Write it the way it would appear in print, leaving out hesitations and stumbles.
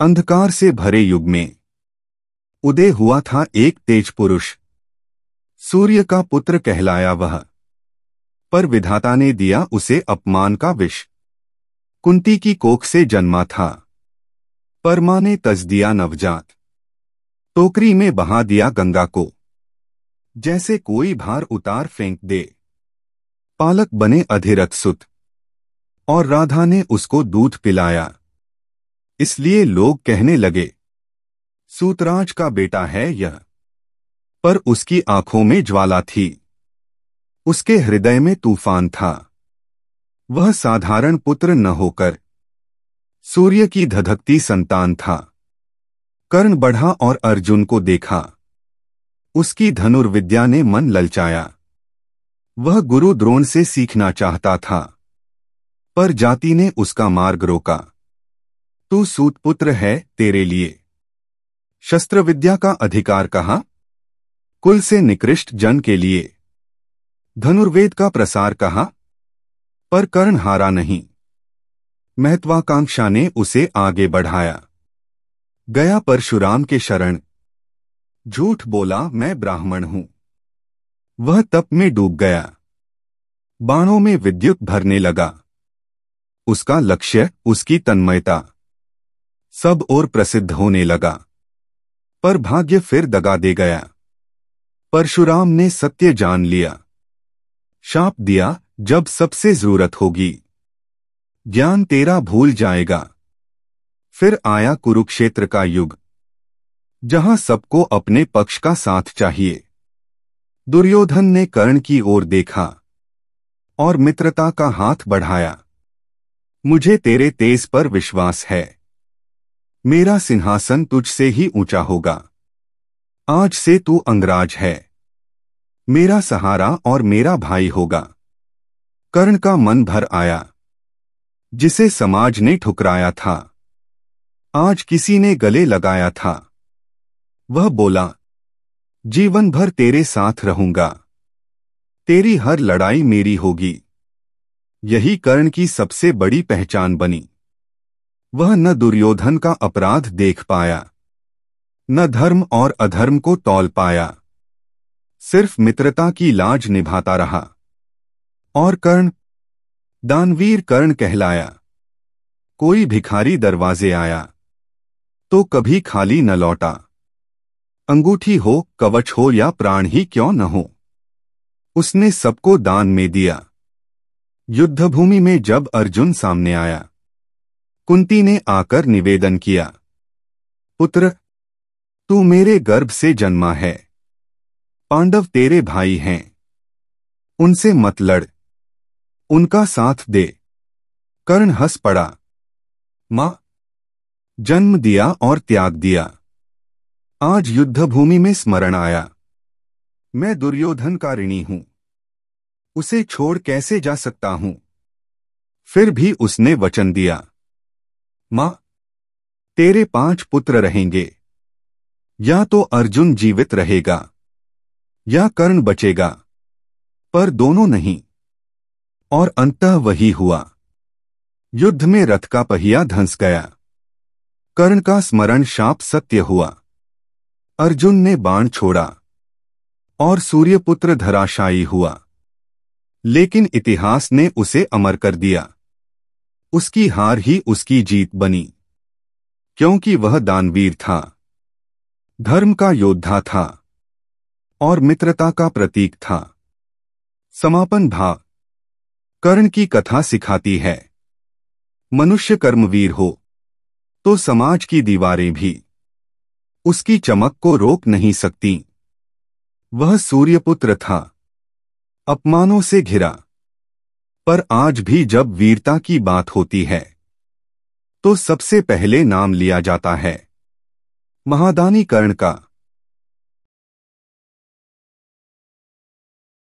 अंधकार से भरे युग में उदय हुआ था एक तेज पुरुष। सूर्य का पुत्र कहलाया वह, पर विधाता ने दिया उसे अपमान का विष। कुंती की कोख से जन्मा था, पर मां ने तज दिया नवजात। टोकरी में बहा दिया गंगा को, जैसे कोई भार उतार फेंक दे। पालक बने अधिरथ सुत, और राधा ने उसको दूध पिलाया। इसलिए लोग कहने लगे, सूतराज का बेटा है यह। पर उसकी आंखों में ज्वाला थी, उसके हृदय में तूफान था। वह साधारण पुत्र न होकर सूर्य की धधकती संतान था। कर्ण बढ़ा और अर्जुन को देखा, उसकी धनुर्विद्या ने मन ललचाया। वह गुरु द्रोण से सीखना चाहता था, पर जाति ने उसका मार्ग रोका। तू सूतपुत्र है, तेरे लिए शस्त्र विद्या का अधिकार कहा। कुल से निकृष्ट जन के लिए धनुर्वेद का प्रसार कहा। पर कर्ण हारा नहीं, महत्वाकांक्षा ने उसे आगे बढ़ाया। गया परशुराम के शरण, झूठ बोला मैं ब्राह्मण हूं। वह तप में डूब गया, बाणों में विद्युत भरने लगा। उसका लक्ष्य, उसकी तन्मयता सब और प्रसिद्ध होने लगा। पर भाग्य फिर दगा दे गया। परशुराम ने सत्य जान लिया, शाप दिया, जब सबसे जरूरत होगी ज्ञान तेरा भूल जाएगा। फिर आया कुरुक्षेत्र का युग, जहां सबको अपने पक्ष का साथ चाहिए। दुर्योधन ने कर्ण की ओर देखा और मित्रता का हाथ बढ़ाया। मुझे तेरे तेज पर विश्वास है, मेरा सिंहासन तुझसे ही ऊंचा होगा। आज से तू अंगराज है, मेरा सहारा और मेरा भाई होगा। कर्ण का मन भर आया, जिसे समाज ने ठुकराया था, आज किसी ने गले लगाया था। वह बोला, जीवन भर तेरे साथ रहूंगा, तेरी हर लड़ाई मेरी होगी। यही कर्ण की सबसे बड़ी पहचान बनी। वह न दुर्योधन का अपराध देख पाया, न धर्म और अधर्म को तौल पाया। सिर्फ मित्रता की लाज निभाता रहा। और कर्ण दानवीर कर्ण कहलाया। कोई भिखारी दरवाजे आया तो कभी खाली न लौटा। अंगूठी हो, कवच हो या प्राण ही क्यों न हो, उसने सबको दान में दिया। युद्धभूमि में जब अर्जुन सामने आया, कुंती ने आकर निवेदन किया, पुत्र तू मेरे गर्भ से जन्मा है, पांडव तेरे भाई हैं, उनसे मत लड़, उनका साथ दे। कर्ण हंस पड़ा, मां, जन्म दिया और त्याग दिया, आज युद्धभूमि में स्मरण आया। मैं दुर्योधन का ऋणी हूं, उसे छोड़ कैसे जा सकता हूं। फिर भी उसने वचन दिया, मां, तेरे 5 पुत्र रहेंगे, या तो अर्जुन जीवित रहेगा या कर्ण बचेगा, पर दोनों नहीं। और अंततः वही हुआ। युद्ध में रथ का पहिया धंस गया, कर्ण का स्मरण शाप सत्य हुआ। अर्जुन ने बाण छोड़ा और सूर्यपुत्र धराशायी हुआ, लेकिन इतिहास ने उसे अमर कर दिया। उसकी हार ही उसकी जीत बनी, क्योंकि वह दानवीर था, धर्म का योद्धा था और मित्रता का प्रतीक था। समापन भाव। कर्ण की कथा सिखाती है, मनुष्य कर्मवीर हो तो समाज की दीवारें भी उसकी चमक को रोक नहीं सकती। वह सूर्यपुत्र था, अपमानों से घिरा, पर आज भी जब वीरता की बात होती है तो सबसे पहले नाम लिया जाता है महादानी कर्ण का।